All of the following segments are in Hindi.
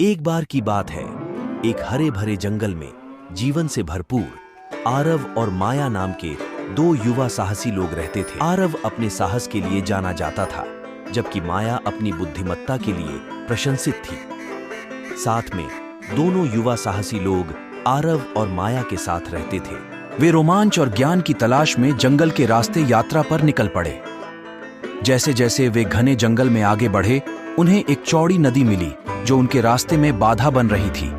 एक बार की बात है, एक हरे भरे जंगल में जीवन से भरपूर आरव और माया नाम के दो युवा साहसी लोग रहते थे। आरव अपने साहस के लिए जाना जाता था, जबकि माया अपनी बुद्धिमत्ता के लिए प्रशंसित थी। साथ में दोनों युवा साहसी लोग आरव और माया के साथ रहते थे। वे रोमांच और ज्ञान की तलाश में जंगल के रास्ते यात्रा पर निकल पड़े। जैसे जैसे वे घने जंगल में आगे बढ़े, उन्हें एक चौड़ी नदी मिली जो उनके रास्ते में बाधा बन रही थी।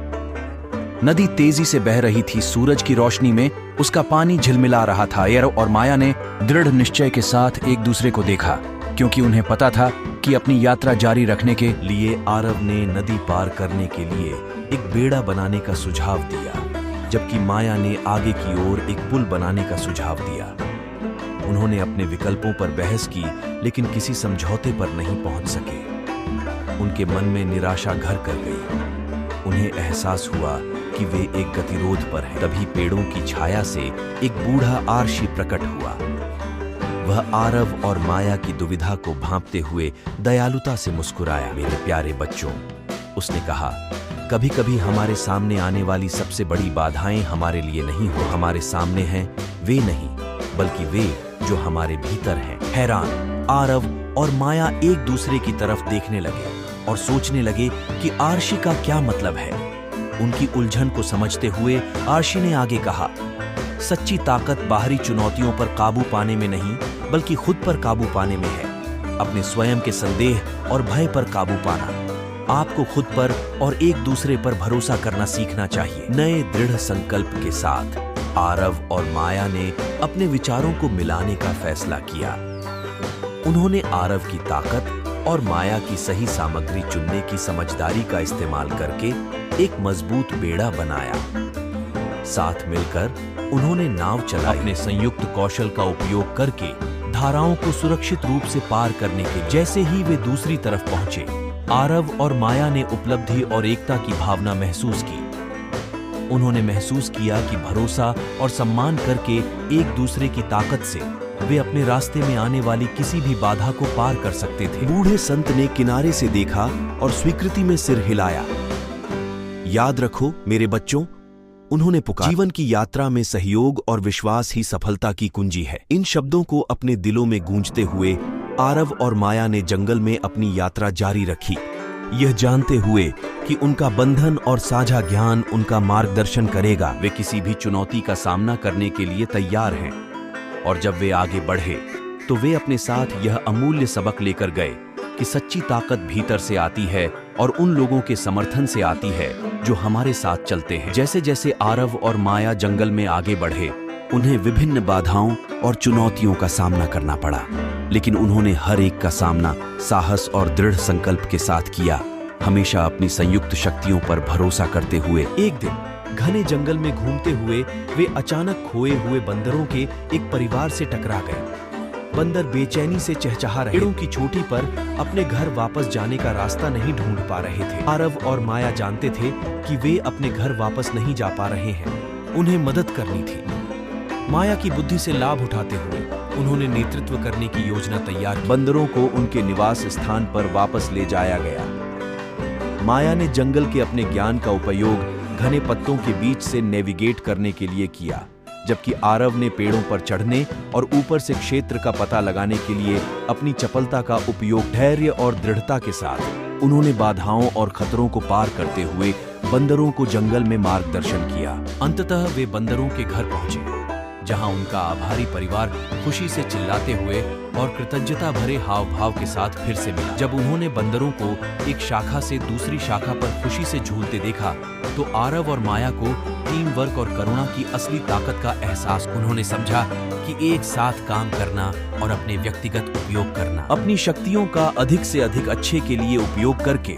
नदी तेजी से बह रही थी, सूरज की रोशनी में उसका पानी झिलमिला रहा था। आरव और माया ने दृढ़ निश्चय के साथ एक दूसरे को देखा, क्योंकि उन्हें पता था कि अपनी यात्रा जारी रखने के लिए आरव ने नदी पार करने के लिए एक बेड़ा बनाने का सुझाव दिया, जबकि माया ने आगे की ओर एक पुल बनाने का सुझाव दिया। उन्होंने अपने विकल्पों पर बहस की, लेकिन किसी समझौते पर नहीं पहुंच सके। उनके मन में निराशा घर कर गई। उन्हें एहसास हुआ कि वे एक गतिरोध पर हैं। तभी पेड़ों की छाया से एक बूढ़ा आर्षि प्रकट हुआ। वह आरव और माया की दुविधा को भांपते हुए दयालुता से मुस्कुराया। मेरे प्यारे बच्चों, उसने कहा, कभी कभी हमारे सामने आने वाली सबसे बड़ी बाधाएं हमारे लिए नहीं हो, हमारे सामने हैं वे नहीं, बल्कि वे जो हमारे भीतर हैं। हैरान आरव और माया एक दूसरे की तरफ देखने लगे और सोचने लगे कि आर्षि का क्या मतलब है। उनकी उलझन को समझते हुए आर्षि ने आगे कहा, सच्ची ताकत बाहरी चुनौतियों पर काबू पाने में नहीं, बल्कि खुद पर काबू पाने में है। अपने स्वयं के संदेह और भय पर काबू पाना। आपको खुद पर और एक दूसरे पर भरोसा करना सीखना चाहिए। नए दृढ़ संकल्प के साथ आरव और माया ने अपने विचारों को मिलाने का फैसला किया। उन्होंने आरव की ताकत और माया की सही सामग्री चुनने की समझदारी का इस्तेमाल करके एक मजबूत बेड़ा बनाया। साथ मिलकर उन्होंने नाव चलाई। अपने संयुक्त कौशल का उपयोग करके धाराओं को सुरक्षित रूप से पार करने के जैसे ही वे दूसरी तरफ पहुंचे, आरव और माया ने उपलब्धि और एकता की भावना महसूस की। उन्होंने महसूस किया कि भरोसा और सम्मान करके एक दूसरे की ताकत से वे अपने रास्ते में आने वाली किसी भी बाधा को पार कर सकते थे। बूढ़े संत ने किनारे से देखा और स्वीकृति में सिर हिलाया। याद रखो मेरे बच्चों, उन्होंने पुकारा, जीवन की यात्रा में सहयोग और विश्वास ही सफलता की कुंजी है। इन शब्दों को अपने दिलों में गूंजते हुए आरव और माया ने जंगल में अपनी यात्रा जारी रखी, यह जानते हुए कि उनका बंधन और साझा ज्ञान उनका मार्गदर्शन करेगा। वे किसी भी चुनौती का सामना करने के लिए तैयार हैं, और जब वे आगे बढ़े तो वे अपने साथ यह अमूल्य सबक लेकर गए कि सच्ची ताकत भीतर से आती है और उन लोगों के समर्थन से आती है जो हमारे साथ चलते हैं। जैसे जैसे आरव और माया जंगल में आगे बढ़े, उन्हें विभिन्न बाधाओं और चुनौतियों का सामना करना पड़ा, लेकिन उन्होंने हर एक का सामना साहस और दृढ़ संकल्प के साथ किया, हमेशा अपनी संयुक्त शक्तियों पर भरोसा करते हुए। एक दिन घने जंगल में घूमते हुए वे अचानक खोए हुए बंदरों के एक परिवार से टकरा गए। बंदर बेचैनी से चहचहा रहे, पेड़ों की चोटी पर अपने घर वापस जाने का रास्ता नहीं ढूंढ पा रहे थे। आरव और माया जानते थे कि वे अपने घर वापस नहीं जा पा रहे हैं, उन्हें मदद करनी थी। माया की बुद्धि से लाभ उठाते हुए उन्होंने नेतृत्व करने की योजना तैयार की। बंदरों को उनके निवास स्थान पर वापस ले जाया गया। माया ने जंगल के अपने ज्ञान का उपयोग घने पत्तों के बीच से नेविगेट करने के लिए किया, जबकि आरव ने पेड़ों पर चढ़ने और ऊपर से क्षेत्र का पता लगाने के लिए अपनी चपलता का उपयोग धैर्य और दृढ़ता के साथ। उन्होंने बाधाओं और खतरों को पार करते हुए बंदरों को जंगल में मार्गदर्शन किया। अंततः वे बंदरों के घर पहुंचे, जहां उनका आभारी परिवार खुशी से चिल्लाते हुए और कृतज्ञता भरे हाव भाव के साथ फिर से मिला। जब उन्होंने बंदरों को एक शाखा से दूसरी शाखा पर खुशी से झूलते देखा, तो आरव और माया को टीम वर्क और करुणा की असली ताकत का एहसास। उन्होंने समझा कि एक साथ काम करना और अपने व्यक्तिगत उपयोग करना, अपनी शक्तियों का अधिक से अधिक अच्छे के लिए उपयोग करके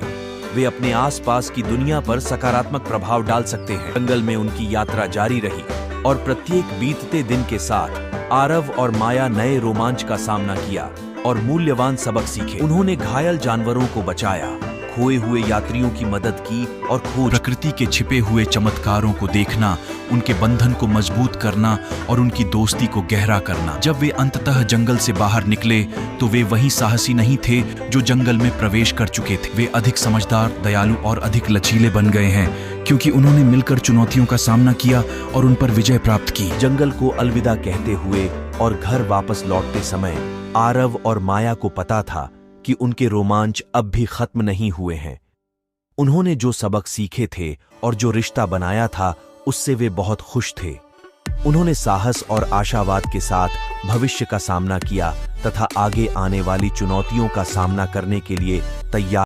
वे अपने आसपास की दुनिया पर सकारात्मक प्रभाव डाल सकते हैं। जंगल में उनकी यात्रा जारी रही और प्रत्येक बीतते दिन के साथ आरव और माया नए रोमांच का सामना किया और मूल्यवान सबक सीखे। उन्होंने घायल जानवरों को बचाया, खोए हुए यात्रियों की मदद की और खोज। प्रकृति के छिपे हुए चमत्कारों को देखना, उनके बंधन को मजबूत करना और उनकी दोस्ती को गहरा करना। जब वे अंततः जंगल से बाहर निकले तो वे वही साहसी नहीं थे जो जंगल में प्रवेश कर चुके थे। वे अधिक समझदार, दयालु और अधिक लचीले बन गए हैं क्योंकि उन्होंने मिलकर चुनौतियों का सामना किया और उन पर विजय प्राप्त की। जंगल को अलविदा कहते हुए और घर वापस लौटते समय आरव और माया को पता था कि उनके रोमांच अब भी खत्म नहीं हुए हैं। उन्होंने जो सबक सीखे थे और जो रिश्ता बनाया था उससे वे बहुत खुश थे। उन्होंने साहस और आशावाद के साथ भविष्य का सामना किया तथा आगे आने वाली चुनौतियों का सामना करने के लिए तैयार